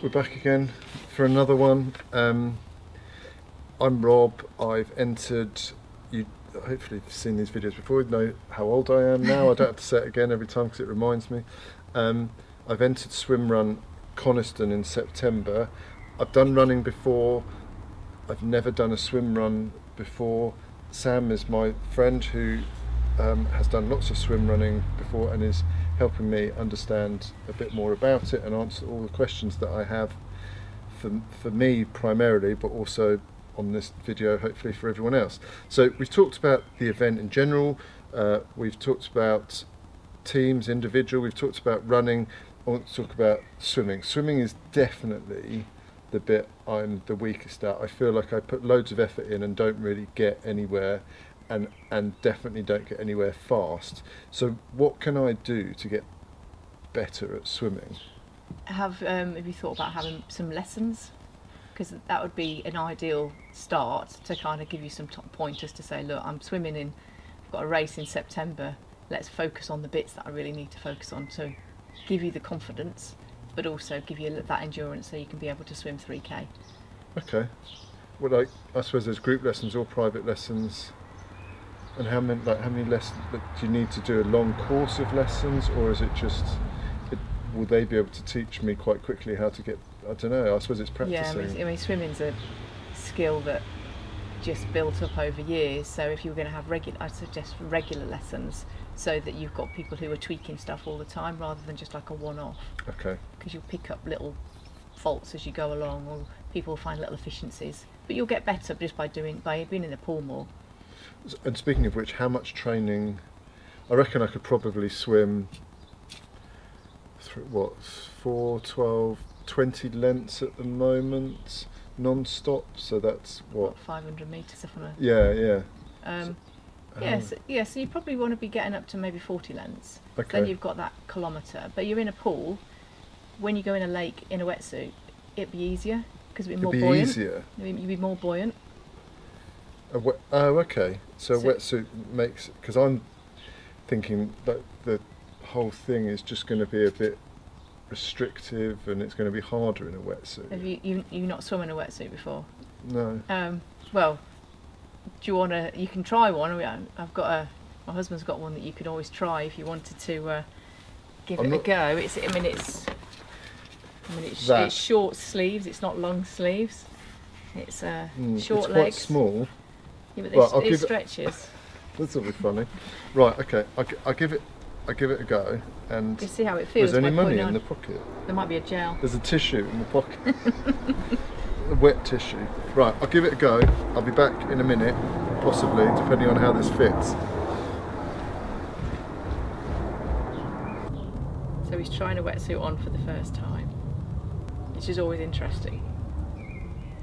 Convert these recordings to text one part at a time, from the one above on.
we're back again for another one. I'm Rob. I've entered, you hopefully you've seen these videos before, you know how old I am now. I don't have to say it again every time because it reminds me. I've entered Swimrun Coniston in September. I've done running before, I've never done a swim run before. Sam is my friend who has done lots of swim running before and is helping me understand a bit more about it and answer all the questions that I have for me primarily, but also on this video hopefully for everyone else. So we've talked about the event in general, we've talked about teams, individual, we've talked about running. I want to talk about swimming. Swimming is definitely the bit I'm the weakest at. I feel like I put loads of effort in and don't really get anywhere, and definitely don't get anywhere fast. So what can I do to get better at swimming? Have you thought about having some lessons? Because that would be an ideal start to kind of give you some top pointers to say, look, I'm swimming in, I've got a race in September, let's focus on the bits that I really need to focus on to give you the confidence, but also give you that endurance so you can be able to swim 3K. Okay. Well, I suppose there's group lessons or private lessons. And how many lessons? Do you need to do a long course of lessons, or is it just? Will they be able to teach me quite quickly how to get? I don't know. I suppose it's practicing. Yeah, I mean swimming's a skill that just built up over years. So if you were going to have I suggest regular lessons, so that you've got people who are tweaking stuff all the time rather than just like a one-off. Okay. Because you'll pick up little faults as you go along, or people will find little efficiencies. But you'll get better just by being in the pool more. And speaking of which, how much training? I reckon I could probably swim 4, 12, 20 lengths at the moment, non-stop. So that's what 500 metres, something like that. Yeah. So you probably want to be getting up to maybe 40 lengths. Okay. Then you've got that kilometre. But you're in a pool. When you go in a lake in a wetsuit, it'd be easier because it'd be more buoyant. Easier. You'd be more buoyant. Oh, okay. So a wetsuit makes, because I'm thinking that the whole thing is just going to be a bit restrictive and it's going to be harder in a wetsuit. Have you not swum in a wetsuit before? No. Well, do you want to? You can try one. My husband's got one that you could always try if you wanted to give it a go. It's short sleeves. It's not long sleeves. It's short legs. It's quite small. Yeah, but it stretches. This will be funny. Right. Okay. I give it a go. And you see how it feels. Is there any money in the pocket? There might be a gel. There's a tissue in the pocket. A wet tissue. Right. I'll give it a go. I'll be back in a minute, possibly, depending on how this fits. So he's trying a wetsuit on for the first time, which is always interesting.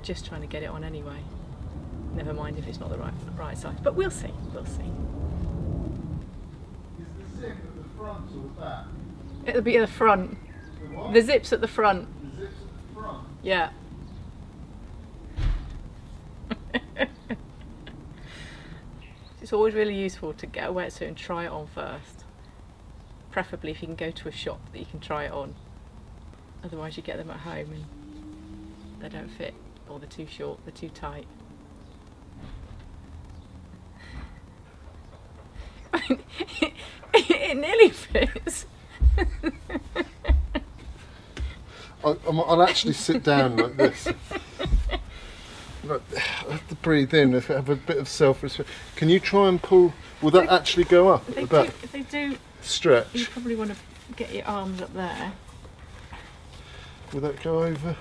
Just trying to get it on anyway. Never mind if it's not the right size, but we'll see. Is the zip at the front or the back? It'll be at the front. The what? The zip's at the front. The zip's at the front? Yeah. It's always really useful to get a wetsuit and try it on first. Preferably if you can go to a shop that you can try it on. Otherwise you get them at home and they don't fit, or they're too short, they're too tight. It nearly fits. I'll actually sit down like this. I have to breathe in, have a bit of self-respect. Can you try and pull? Will that actually go up at the back? If they do, stretch. You probably want to get your arms up there. Will that go over?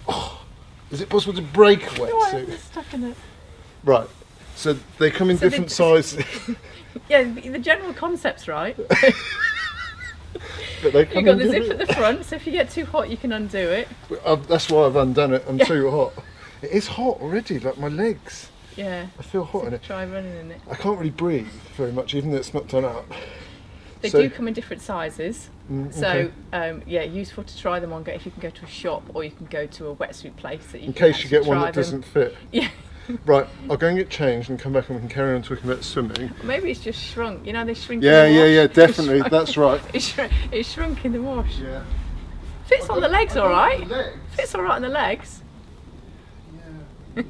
Oh, is it possible to break a wetsuit? It's stuck in it. Right. So they come in different sizes. Yeah, the general concept's right. But they come You've got the in zip at the front, so if you get too hot, you can undo it. That's why I've undone it. I'm too hot. It is hot already, like my legs. Yeah. I feel hot in it. Try running in it. I can't really breathe very much, even though it's not done up. They do come in different sizes. So, okay. Useful to try them on if you can go to a shop or you can go to a wetsuit place that you in can case you get one that doesn't fit. Yeah. Right, I'll go and get changed and come back and we can carry on talking about swimming. Maybe it's just shrunk. You know, they shrink in the wash. Yeah, definitely. That's right. It shrunk in the wash. Yeah. Fits on the legs, all right. The legs. Fits all right on the legs. Yeah.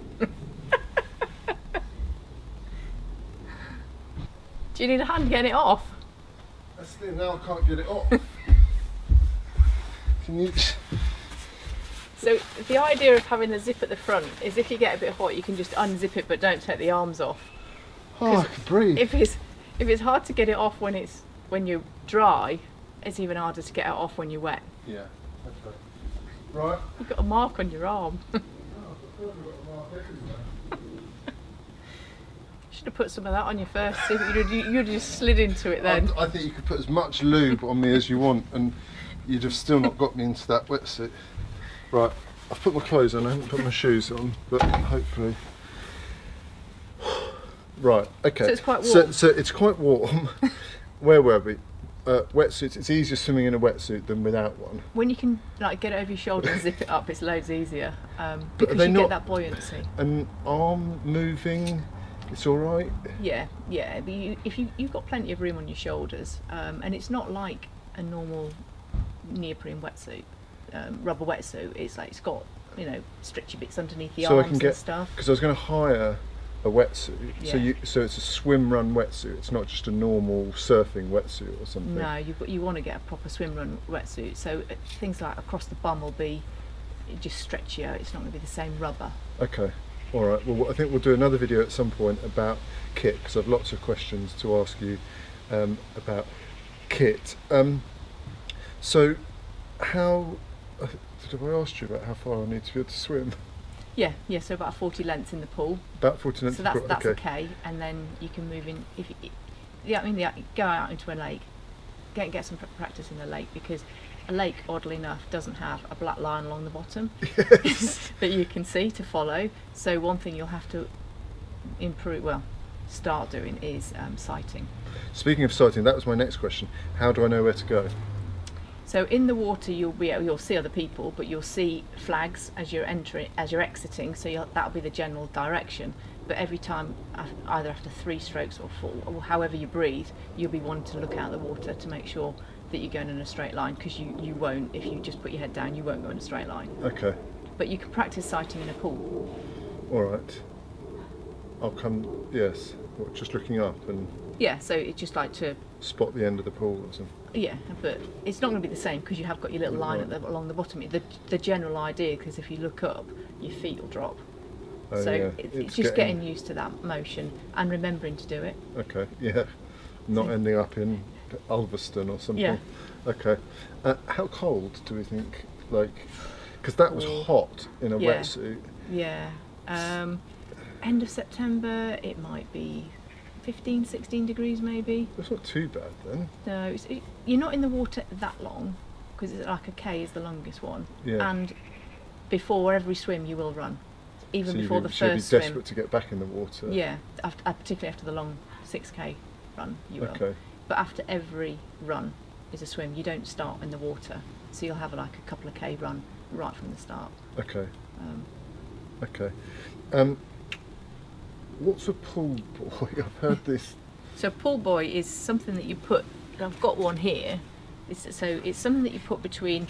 Do you need a hand getting it off? That's the thing, now I can't get it off. Can you? So the idea of having the zip at the front is if you get a bit hot, you can just unzip it, but don't take the arms off. Oh, I can breathe. If it's hard to get it off when you're dry, it's even harder to get it off when you're wet. Yeah. Okay. Right. You've got a mark on your arm. Should have put some of that on you first. See if you'd just slid into it then. I think you could put as much lube on me as you want, and you'd have still not got me into that wetsuit. Right. I've put my clothes on. I haven't put my shoes on, but hopefully. Right. Okay. So it's quite warm. So it's quite warm. Where were we? Wetsuits. It's easier swimming in a wetsuit than without one. When you can like get it over your shoulder and zip it up, it's loads easier But are because they you not- get that buoyancy. An arm moving. It's all right. Yeah. But you've got plenty of room on your shoulders, and it's not like a normal neoprene wetsuit, rubber wetsuit. It's like it's got stretchy bits underneath the So I arms can get and stuff. because I was going to hire a wetsuit. Yeah. So it's a swim run wetsuit. It's not just a normal surfing wetsuit or something. No, you want to get a proper swimrun wetsuit. So things like across the bum will be just stretchier. It's not going to be the same rubber. Okay. All right. Well, I think we'll do another video at some point about kit because I've lots of questions to ask you about kit. So how did I ask you about how far I need to be able to swim? Yeah. So about 40 lengths in the pool. About 40 lengths. So that's okay. okay, and then you can move in. Go out into a lake, get some practice in the lake because a lake, oddly enough, doesn't have a black line along the bottom Yes. that you can see to follow. So one thing you'll have to start doing is sighting. Speaking of sighting, that was my next question. How do I know where to go? So in the water you'll see other people, but you'll see flags as you're exiting. So that'll be the general direction. But every time, either after 3 strokes or 4, or however you breathe, you'll be wanting to look out the water to make sure that you're going in a straight line, because you won't, if you just put your head down, you won't go in a straight line. Okay. But you can practice sighting in a pool. All right. I'll come. Yes. What, just looking up and Yeah, so it's just like to, spot the end of the pool or something. yeah, but it's not going to be the same because you have got your little line along the bottom. The general idea, because if you look up, your feet will drop. Oh, So yeah. it's just getting used to that motion and remembering to do it. Okay. Yeah. Not So- ending up in Ulverston or something. Yeah. Okay. How cold do we think? Like, because that was Oh. hot in a Yeah. wetsuit. Yeah. End of September, it might be 15, 16 degrees maybe. That's not too bad then. No, you're not in the water that long because it's like a K is the longest one. Yeah. And before every swim you will run. Even So before the you'd be first swim. desperate to get back in the water. Yeah, particularly after the long 6K run, you will. Okay. But after every run is a swim. You don't start in the water, so you'll have like a couple of K run right from the start. Okay. Um, Okay. What's a pool boy? I've heard this. so pool buoy is something that you put. I've got one here. It's something that you put between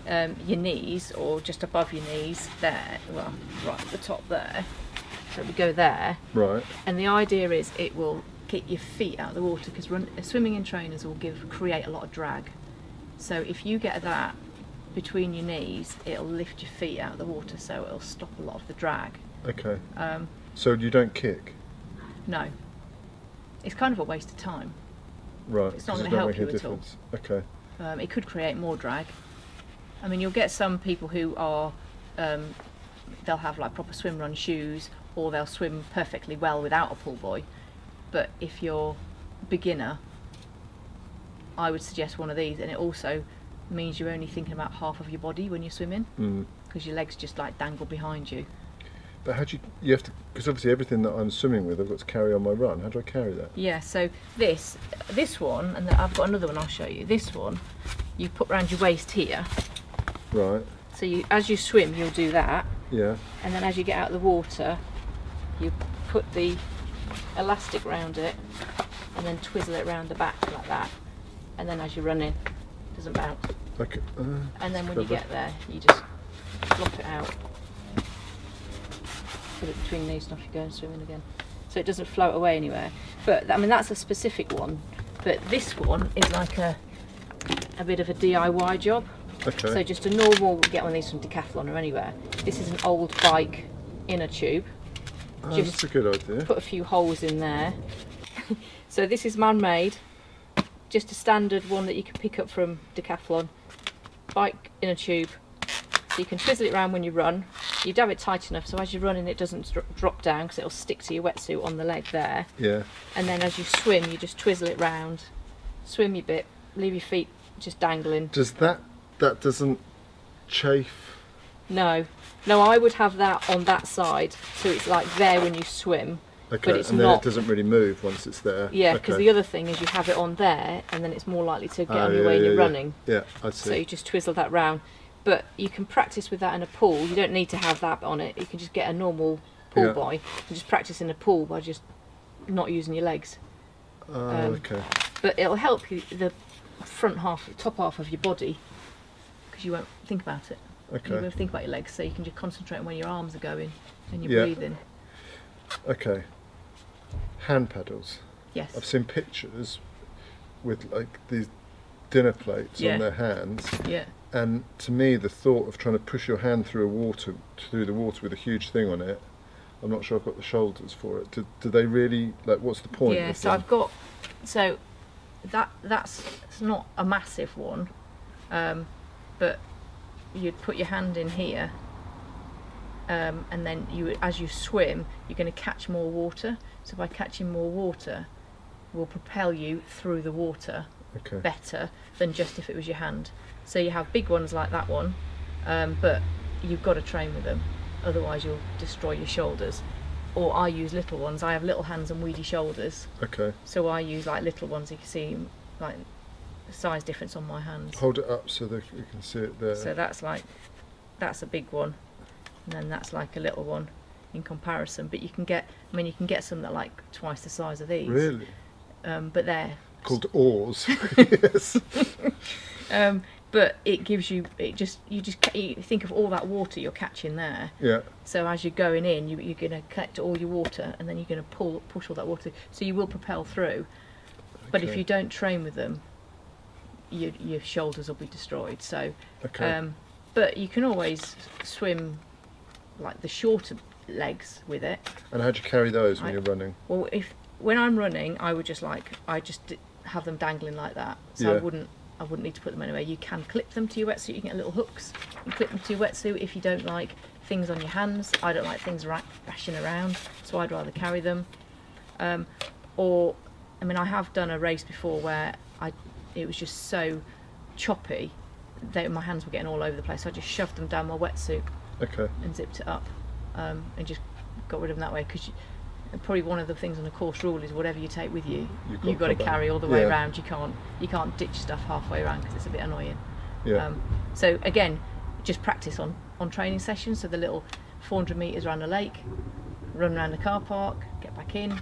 your knees or just above your knees there. Well, right at the top there. So we go there. Right. And the idea is it will get your feet out of the water because swimming in trainers will create a lot of drag. So if you get that between your knees, it'll lift your feet out of the water, so it'll stop a lot of the drag. Okay. So you don't kick? No, it's kind of a waste of time. Right. It's not 'cause gonna it don't help make you a at all. difference. Okay. It could create more drag. I mean, you'll get some people who are, they'll have like proper swim run shoes, or they'll swim perfectly well without a pool buoy. But if you're beginner, I would suggest one of these, and it also means you're only thinking about half of your body when you're swimming, because your legs just like dangle behind you. But how do you have to, because obviously everything that I'm swimming with I've got to carry on my run. How do I carry that? Yeah, so this one, and I've got another one I'll show you. This one, you put round your waist here. Right. So as you swim, you'll do that. Yeah. And then as you get out of the water, you put the elastic round it and then twizzle it round the back like that. And then as you're running, it doesn't bounce. Okay. And then when you get there, you just flop it out. Put it between these and off you go and swimming again. So it doesn't float away anywhere. But I mean, that's a specific one. But this one is like a bit of a DIY job. Okay. So just a normal, get one of these from Decathlon or anywhere. This is an old bike inner tube. That's a good idea. Put a few holes in there. So this is man-made. Just a standard one that you can pick up from Decathlon. Bike inner tube. So you can twizzle it around when you run. You'd have it tight enough so as you're running it doesn't drop down because it'll stick to your wetsuit on the leg there. Yeah. And then as you swim, you just twizzle it round, swim your bit, leave your feet just dangling. Does that doesn't chafe? No, I would have that on that side, so it's like there when you swim. Okay, but it's and then not. it doesn't really move once it's there. Yeah, because okay. the other thing is you have it on there, and then it's more likely to get on your way when you're running. Yeah, I see. So you just twizzle that round. But you can practice with that in a pool. You don't need to have that on it. You can just get a normal pool buoy and just practice in a pool by just not using your legs. Okay. But it'll help you the top half of your body, because you won't think about it. Okay. You won't think about your legs, so you can just concentrate on where your arms are going and you're breathing. Okay. Hand paddles. Yes. I've seen pictures with like these dinner plates on their hands. Yeah. And to me, the thought of trying to push your hand through the water with a huge thing on it, I'm not sure I've got the shoulders for it. Do they really, like, what's the point? Yeah, so I've got, so that's not a massive one, but you'd put your hand in here, and then as you swim, you're going to catch more water. So by catching more water, will propel you through the water better than just if it was your hand. So you have big ones like that one, but you've got to train with them, otherwise you'll destroy your shoulders. Or I use little ones. I have little hands and weedy shoulders. Okay. So I use like little ones. You can see like the size difference on my hands. Hold it up so that you can see it there. So that's a big one, and then that's like a little one in comparison. But you can get some that are like twice the size of these. Really? But they're called oars. Yes. But it gives you, you think of all that water you're catching there. Yeah. So as you're going in, you're going to collect all your water, and then you're going to push all that water. So you will propel through. But if you don't train with them, your shoulders will be destroyed. So, but you can always swim like the shorter legs with it. And how do you carry those when you're running? Well, when I'm running, I just have them dangling like that. So I wouldn't need to put them anywhere. You can clip them to your wetsuit. You can get little hooks and clip them to your wetsuit if you don't like things on your hands. I don't like things bashing around, so I'd rather carry them. I have done a race before where it was just so choppy that my hands were getting all over the place. So I just shoved them down my wetsuit and zipped it up, and just got rid of them that way. Because probably one of the things on the course rule is whatever you take with you, you've got to carry all the way around. You can't ditch stuff halfway around because it's a bit annoying. Yeah. So again, just practice on training sessions. So the little 400 metres around the lake, run around the car park, get back in.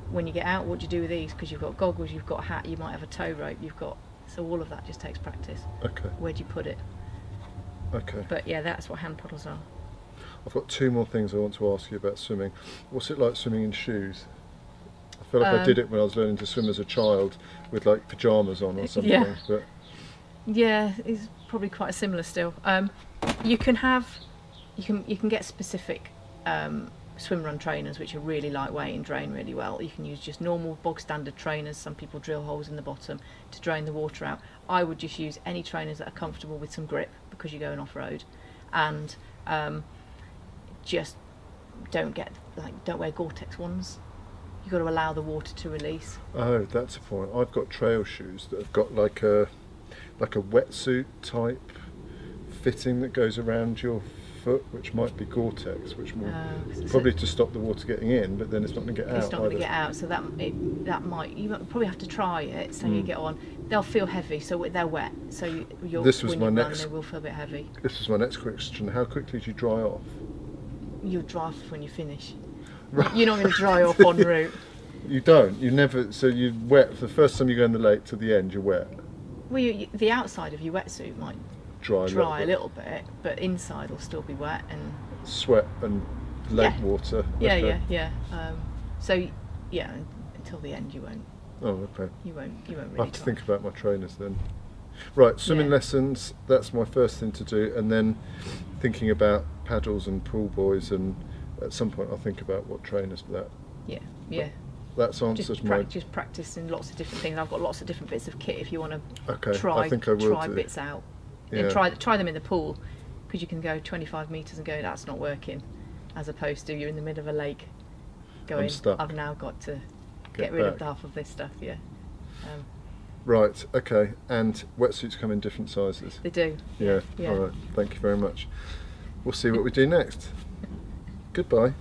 When you get out, what do you do with these? Because you've got goggles, you've got a hat, you might have a tow rope, so all of that just takes practice. Okay. Where do you put it? Okay. But yeah, that's what hand paddles are. I've got two more things I want to ask you about swimming. What's it like swimming in shoes? I feel like I did it when I was learning to swim as a child with like pyjamas on or something. Yeah. But yeah, it's probably quite similar still. You can get specific swimrun trainers which are really lightweight and drain really well. You can use just normal bog standard trainers. Some people drill holes in the bottom to drain the water out. I would just use any trainers that are comfortable with some grip because you're going off road, and just don't wear Gore-Tex ones. You've got to allow the water to release. Oh, that's a point. I've got trail shoes that have got like a wetsuit type fitting that goes around your foot, which might be Gore-Tex, which probably to stop the water getting in, but then it's not going to get out. It's not going to get out, so that might, you probably have to try it. So you get on. They'll feel heavy, so they're wet. So when you run, they will feel a bit heavy. This was my next question. How quickly do you dry off? You'll dry off when you finish. Right. You're not going to dry off en route. You don't. You never. So you're wet for the first time you go in the lake to the end. You're wet. Well, the outside of your wetsuit might Dry a little bit, but inside will still be wet and sweat and lake Yeah. water. yeah, Okay. yeah. So yeah, until the end you won't Oh, okay. really. I have to try. think about my trainers then. Right, swimming Yeah. lessons, that's my first thing to do, and then thinking about paddles and pool buoys, and at some point I'll think about what trainers for that. Yeah. That's answered my... Just practicing lots of different things. I've got lots of different bits of kit if you want to Okay, try I think I will try do. bits out. Yeah. And try them in the pool, because you can go 25 metres and go, that's not working, as opposed to you're in the middle of a lake going, stuck. I've now got to Get get rid of back. half of this stuff. Yeah. Right, okay, and wetsuits come in different sizes. They do. Yeah, Yeah. all right, thank you very much. We'll see what we do next. Goodbye.